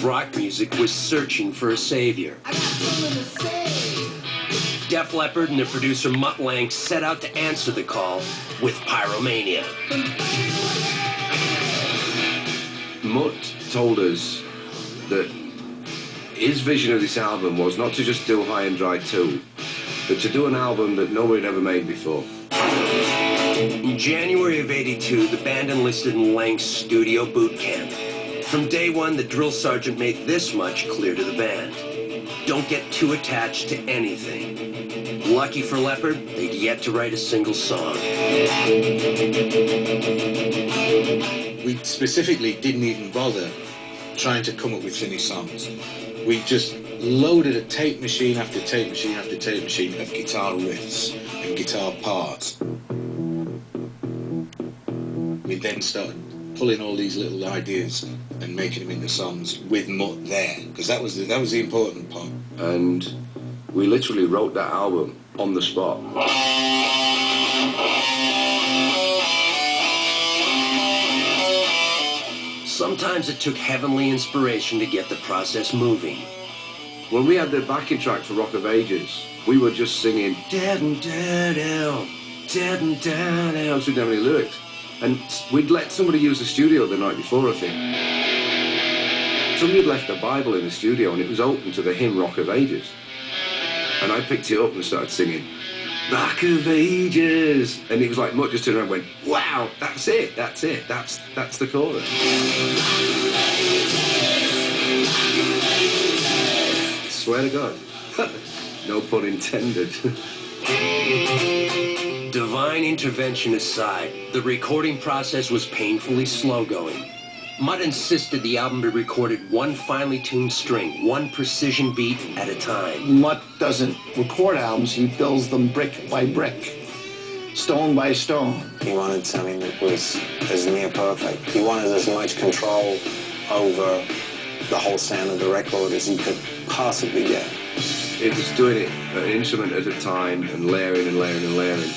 rock music was searching for a savior. I got something to say. Def Leppard and their producer Mutt Lange set out to answer the call with Pyromania. Mutt told us that his vision of this album was not to just do High and Dry 2, but to do an album that nobody had ever made before. In January of '82, the band enlisted in Lange's studio boot camp. From day one, the drill sergeant made this much clear to the band. Don't get too attached to anything. Lucky for Leppard, they'd yet to write a single song. We specifically didn't even bother trying to come up with finished songs. We just loaded a tape machine after tape machine after tape machine of guitar riffs and guitar parts. We then started pulling all these little ideas and making them into songs with Mutt there, because that was the important part. And we literally wrote that album on the spot. Sometimes it took heavenly inspiration to get the process moving. When we had the backing track for Rock of Ages, we were just singing dead and dead out, dead and dead out, so we didn't have any lyrics. And we'd let somebody use the studio the night before, I think. Somebody had left a Bible in the studio and it was open to the hymn Rock of Ages. And I picked it up and started singing, Rock of Ages. And it was like Mutt just turned around and went, wow, that's it, that's the chorus. I swear to God. No pun intended. Divine intervention aside, the recording process was painfully slow-going. Mutt insisted the album be recorded one finely tuned string, one precision beat at a time. Mutt doesn't record albums, he builds them brick by brick, stone by stone. He wanted something that was as near perfect. He wanted as much control over the whole sound of the record as he could possibly get. It was doing it an instrument at a time and layering and layering and layering.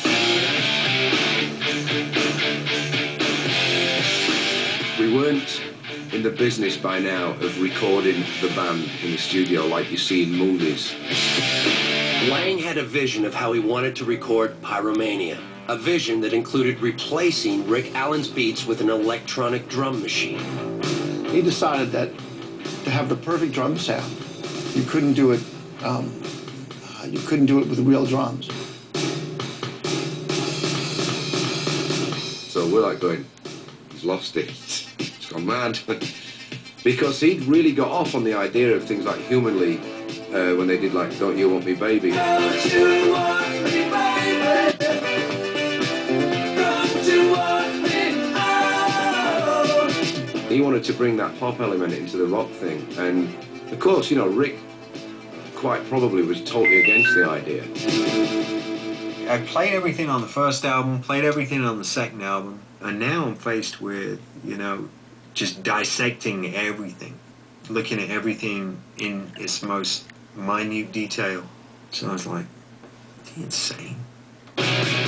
We weren't in the business by now of recording the band in the studio like you see in movies. Lange had a vision of how he wanted to record Pyromania, a vision that included replacing Rick Allen's beats with an electronic drum machine. He decided that to have the perfect drum sound, you couldn't do it with real drums. So we're like going, he's lost it, he's gone mad. Because he'd really got off on the idea of things like Human League, when they did like Don't You Want Me Baby. Don't you want me, baby? Don't you want me? Oh. He wanted to bring that pop element into the rock thing. And of course, you know, Rick quite probably was totally against the idea. I played everything on the first album, played everything on the second album, and now I'm faced with, you know, just dissecting everything, looking at everything in its most minute detail. So I was like, insane.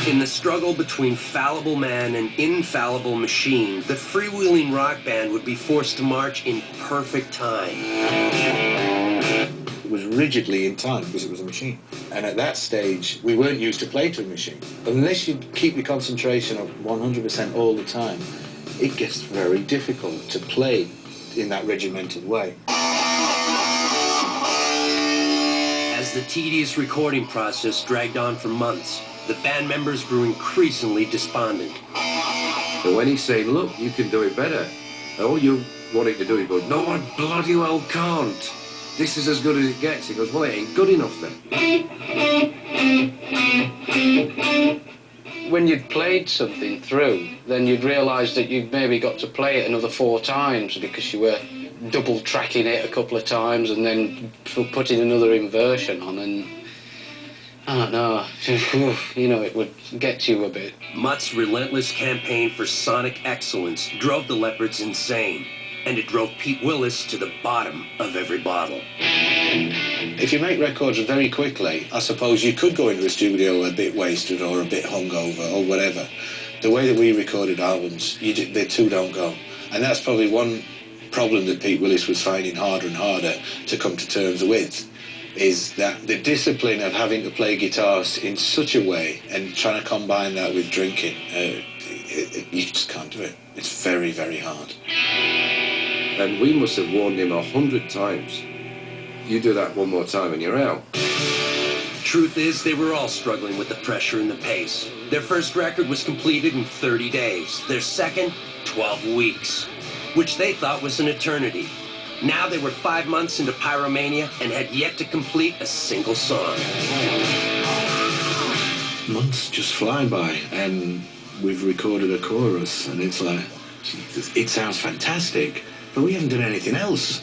In the struggle between fallible man and infallible machine, the freewheeling rock band would be forced to march in perfect time. It was rigidly in time because it was a machine. And at that stage, we weren't used to play to a machine. Unless you keep your concentration up 100% all the time, it gets very difficult to play in that regimented way. As the tedious recording process dragged on for months, the band members grew increasingly despondent. But when he's saying, look, you can do it better, all you wanting to do is go, no, I bloody well can't. This is as good as it gets. He goes, well, it ain't good enough then. When you'd played something through, then you'd realise that you'd maybe got to play it another 4 times because you were double tracking it a couple of times and then putting another inversion on, and I don't know, you know, it would get to you a bit. Mutt's relentless campaign for sonic excellence drove the Leppards insane, and it drove Pete Willis to the bottom of every bottle. If you make records very quickly, I suppose you could go into the studio a bit wasted or a bit hungover or whatever. The way that we recorded albums, the two don't go. And that's probably one problem that Pete Willis was finding harder and harder to come to terms with is that the discipline of having to play guitars in such a way and trying to combine that with drinking, you just can't do it. It's very, very hard. And we must have warned him 100 times. You do that one more time and you're out. Truth is, they were all struggling with the pressure and the pace. Their first record was completed in 30 days. Their second, 12 weeks, which they thought was an eternity. Now they were 5 months into Pyromania and had yet to complete a single song. Months just fly by, and we've recorded a chorus, and it's like, Jesus, it sounds fantastic, but we haven't done anything else.